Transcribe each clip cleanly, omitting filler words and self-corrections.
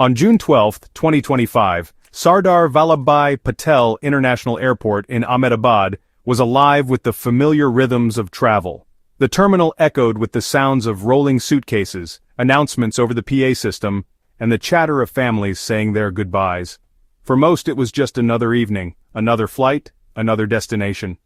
On June 12, 2025, Sardar Vallabhbhai Patel International Airport in Ahmedabad was alive with the familiar rhythms of travel. The terminal echoed with the sounds of rolling suitcases, announcements over the PA system, and the chatter of families saying their goodbyes. For most it was just another evening, another flight, another destination.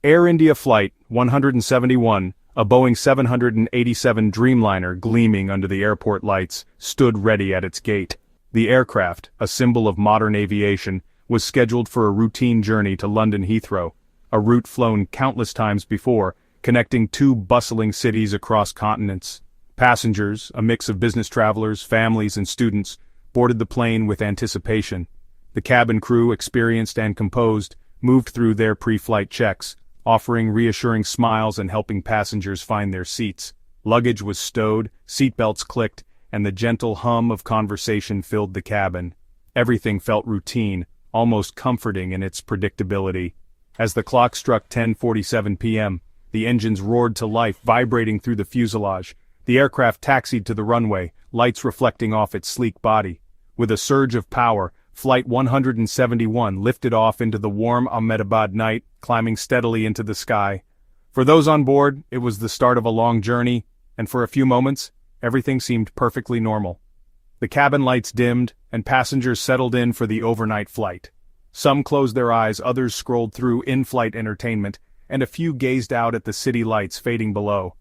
Air India Flight 171, a Boeing 787 Dreamliner gleaming under the airport lights, stood ready at its gate. The aircraft, a symbol of modern aviation, was scheduled for a routine journey to London Heathrow, a route flown countless times before, connecting two bustling cities across continents. Passengers, a mix of business travelers, families, and students, boarded the plane with anticipation. The cabin crew, experienced and composed, moved through their pre-flight checks, offering reassuring smiles and helping passengers find their seats. Luggage was stowed, seatbelts clicked, and the gentle hum of conversation filled the cabin. Everything felt routine, almost comforting in its predictability. As the clock struck 10:47 p.m., the engines roared to life, vibrating through the fuselage. The aircraft taxied to the runway, lights reflecting off its sleek body. With a surge of power, Flight 171 lifted off into the warm Ahmedabad night, climbing steadily into the sky. For those on board, it was the start of a long journey, and for a few moments, everything seemed perfectly normal. The cabin lights dimmed, and passengers settled in for the overnight flight. Some closed their eyes, others scrolled through in-flight entertainment, and a few gazed out at the city lights fading below.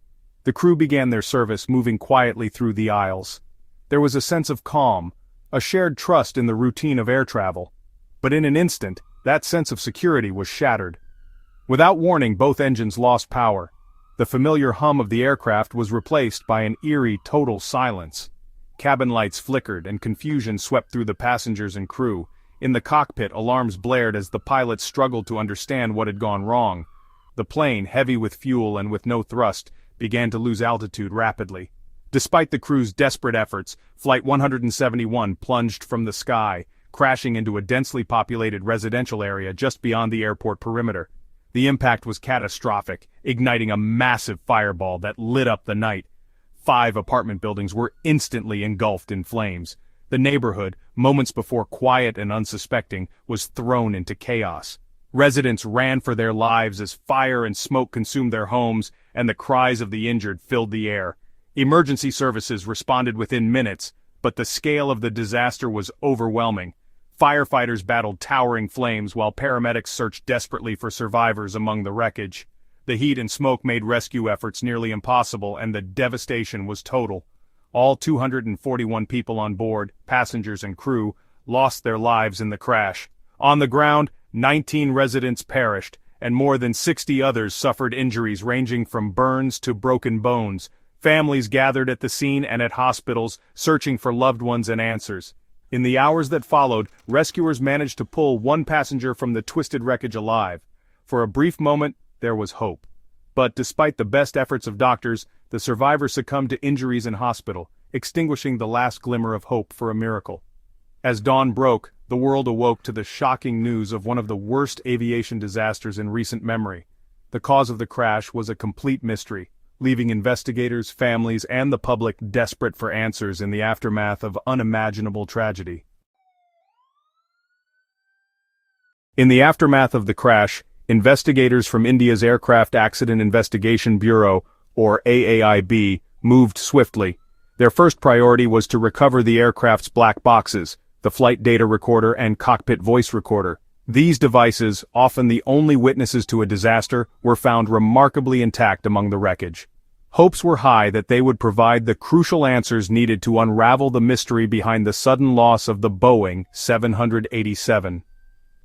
The crew began their service, moving quietly through the aisles. There was a sense of calm, a shared trust in the routine of air travel. But in an instant, that sense of security was shattered. Without warning, both engines lost power. The familiar hum of the aircraft was replaced by an eerie total silence. Cabin lights flickered and confusion swept through the passengers and crew. In the cockpit, alarms blared as the pilots struggled to understand what had gone wrong. The plane, heavy with fuel and with no thrust, began to lose altitude rapidly. Despite the crew's desperate efforts, Flight 171 plunged from the sky, crashing into a densely populated residential area just beyond the airport perimeter. The impact was catastrophic, igniting a massive fireball that lit up the night. 5 apartment buildings were instantly engulfed in flames. The neighborhood, moments before quiet and unsuspecting, was thrown into chaos. Residents ran for their lives as fire and smoke consumed their homes, and the cries of the injured filled the air. Emergency services responded within minutes, but the scale of the disaster was overwhelming. Firefighters battled towering flames while paramedics searched desperately for survivors among the wreckage. The heat and smoke made rescue efforts nearly impossible, and the devastation was total. All 241 people on board, passengers and crew, lost their lives in the crash. On the ground, 19 residents perished, and more than 60 others suffered injuries ranging from burns to broken bones. Families gathered at the scene and at hospitals, searching for loved ones and answers. In the hours that followed, rescuers managed to pull one passenger from the twisted wreckage alive. For a brief moment, there was hope. But despite the best efforts of doctors, the survivor succumbed to injuries in hospital, extinguishing the last glimmer of hope for a miracle. As dawn broke, the world awoke to the shocking news of one of the worst aviation disasters in recent memory. The cause of the crash was a complete mystery, leaving investigators, families, and the public desperate for answers in the aftermath of unimaginable tragedy. In the aftermath of the crash, investigators from India's Aircraft Accident Investigation Bureau, or AAIB, moved swiftly. Their first priority was to recover the aircraft's black boxes, the flight data recorder and cockpit voice recorder. These devices, often the only witnesses to a disaster, were found remarkably intact among the wreckage. Hopes were high that they would provide the crucial answers needed to unravel the mystery behind the sudden loss of the Boeing 787.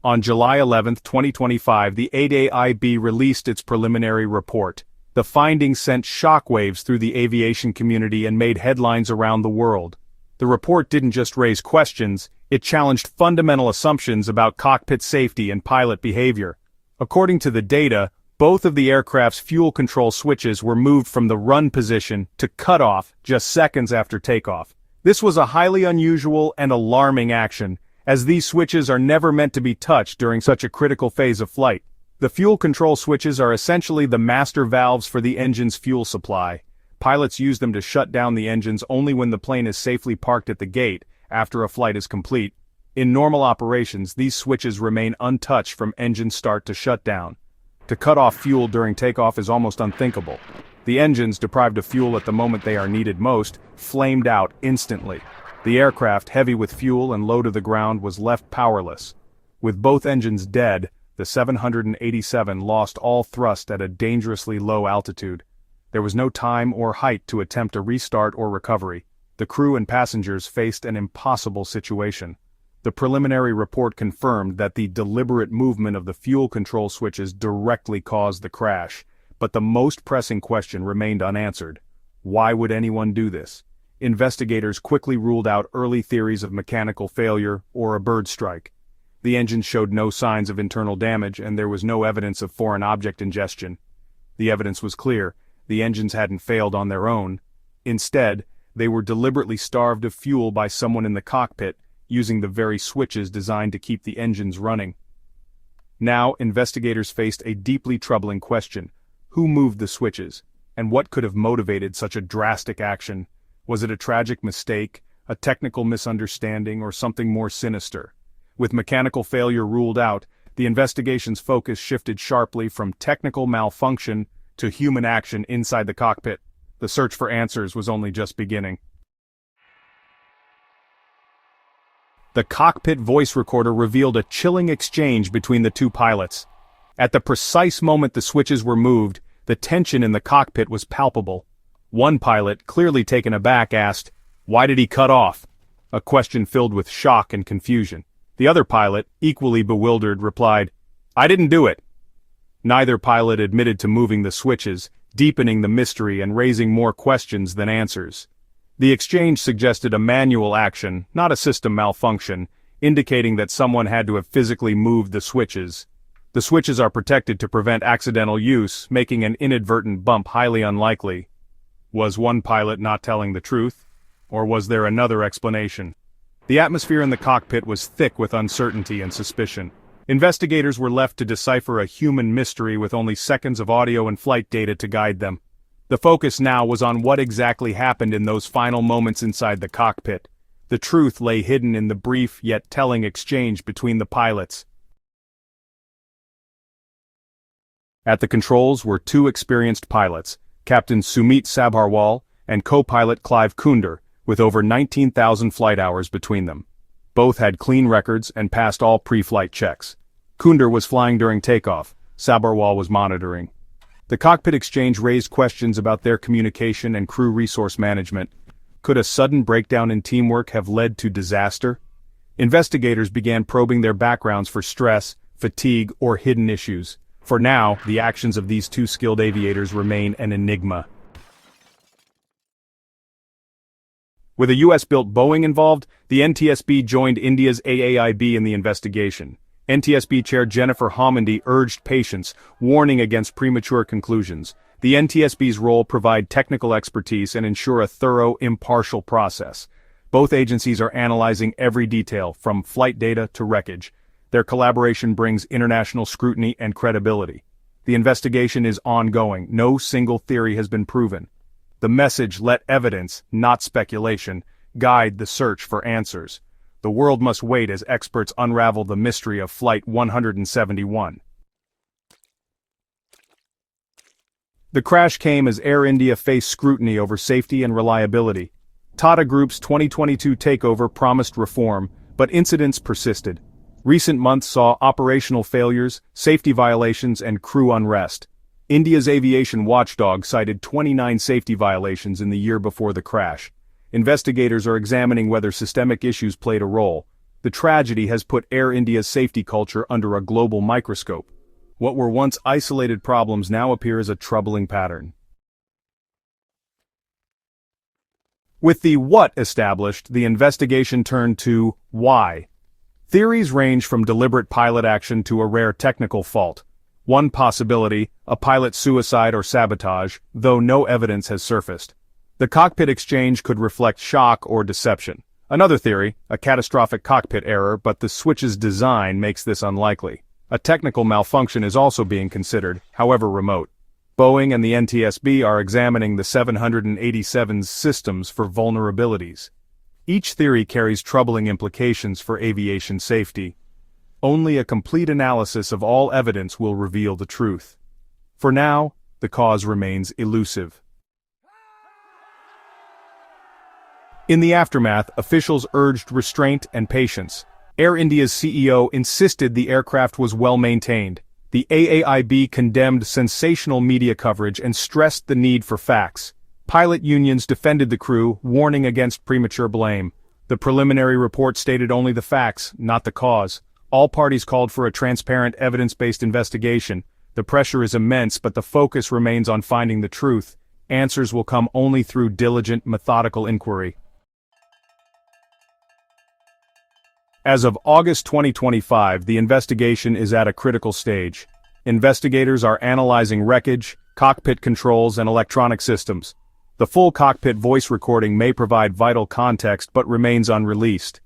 On July 11, 2025, the AAIB released its preliminary report. The findings sent shockwaves through the aviation community and made headlines around the world. The report didn't just raise questions, it challenged fundamental assumptions about cockpit safety and pilot behavior. According to the data, both of the aircraft's fuel control switches were moved from the run position to cutoff just seconds after takeoff. This was a highly unusual and alarming action, as these switches are never meant to be touched during such a critical phase of flight. The fuel control switches are essentially the master valves for the engine's fuel supply. Pilots use them to shut down the engines only when the plane is safely parked at the gate, after a flight is complete. In normal operations, these switches remain untouched from engine start to shutdown. To cut off fuel during takeoff is almost unthinkable. The engines, deprived of fuel at the moment they are needed most, flamed out instantly. The aircraft, heavy with fuel and low to the ground, was left powerless. With both engines dead, the 787 lost all thrust at a dangerously low altitude. There was no time or height to attempt a restart or recovery. The crew and passengers faced an impossible situation. The preliminary report confirmed that the deliberate movement of the fuel control switches directly caused the crash, but the most pressing question remained unanswered. Why would anyone do this? Investigators quickly ruled out early theories of mechanical failure or a bird strike. The engine showed no signs of internal damage and there was no evidence of foreign object ingestion. The evidence was clear: the engines hadn't failed on their own. Instead, they were deliberately starved of fuel by someone in the cockpit, using the very switches designed to keep the engines running. Now, investigators faced a deeply troubling question. Who moved the switches? And what could have motivated such a drastic action? Was it a tragic mistake, a technical misunderstanding, or something more sinister? With mechanical failure ruled out, the investigation's focus shifted sharply from technical malfunction to human action inside the cockpit. The search for answers was only just beginning. The cockpit voice recorder revealed a chilling exchange between the two pilots. At the precise moment the switches were moved, the tension in the cockpit was palpable. One pilot, clearly taken aback, asked, "Why did he cut off?" A question filled with shock and confusion. The other pilot, equally bewildered, replied, "I didn't do it." Neither pilot admitted to moving the switches, deepening the mystery and raising more questions than answers. The exchange suggested a manual action, not a system malfunction, indicating that someone had to have physically moved the switches. The switches are protected to prevent accidental use, making an inadvertent bump highly unlikely. Was one pilot not telling the truth? Or was there another explanation? The atmosphere in the cockpit was thick with uncertainty and suspicion. Investigators were left to decipher a human mystery with only seconds of audio and flight data to guide them. The focus now was on what exactly happened in those final moments inside the cockpit. The truth lay hidden in the brief yet telling exchange between the pilots. At the controls were two experienced pilots, Captain Sumit Sabharwal and co-pilot Clive Kunder, with over 19,000 flight hours between them. Both had clean records and passed all pre-flight checks. Kunder was flying during takeoff. Sabharwal was monitoring. The cockpit exchange raised questions about their communication and crew resource management. Could a sudden breakdown in teamwork have led to disaster? Investigators began probing their backgrounds for stress, fatigue, or hidden issues. For now, the actions of these two skilled aviators remain an enigma. With a US-built Boeing involved, the NTSB joined India's AAIB in the investigation. NTSB Chair Jennifer Homendy urged patience, warning against premature conclusions. The NTSB's role provide technical expertise and ensure a thorough, impartial process. Both agencies are analyzing every detail, from flight data to wreckage. Their collaboration brings international scrutiny and credibility. The investigation is ongoing. No single theory has been proven. The message, "Let evidence, not speculation, guide the search for answers." The world must wait as experts unravel the mystery of Flight 171. The crash came as Air India faced scrutiny over safety and reliability. Tata Group's 2022 takeover promised reform, but incidents persisted. Recent months saw operational failures, safety violations, and crew unrest. India's aviation watchdog cited 29 safety violations in the year before the crash. Investigators are examining whether systemic issues played a role. The tragedy has put Air India's safety culture under a global microscope. What were once isolated problems now appear as a troubling pattern. With the what established, the investigation turned to why. Theories range from deliberate pilot action to a rare technical fault. One possibility, a pilot suicide or sabotage, though no evidence has surfaced. The cockpit exchange could reflect shock or deception. Another theory, a catastrophic cockpit error, but the switch's design makes this unlikely. A technical malfunction is also being considered, however remote. Boeing and the NTSB are examining the 787's systems for vulnerabilities. Each theory carries troubling implications for aviation safety. Only a complete analysis of all evidence will reveal the truth. For now, the cause remains elusive. In the aftermath, officials urged restraint and patience. Air India's CEO insisted the aircraft was well maintained. The AAIB condemned sensational media coverage and stressed the need for facts. Pilot unions defended the crew, warning against premature blame. The preliminary report stated only the facts, not the cause. All parties called for a transparent, evidence-based investigation. The pressure is immense, but the focus remains on finding the truth. Answers will come only through diligent, methodical inquiry. As of August 2025, the investigation is at a critical stage. Investigators are analyzing wreckage, cockpit controls, and electronic systems. The full cockpit voice recording may provide vital context but remains unreleased.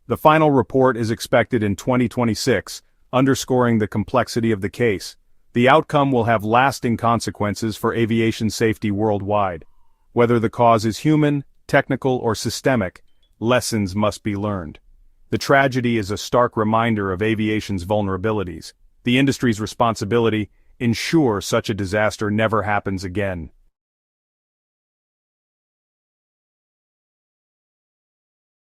The final report is expected in 2026, underscoring the complexity of the case. The outcome will have lasting consequences for aviation safety worldwide. Whether the cause is human, technical, or systemic, lessons must be learned. The tragedy is a stark reminder of aviation's vulnerabilities. The industry's responsibility: ensure such a disaster never happens again.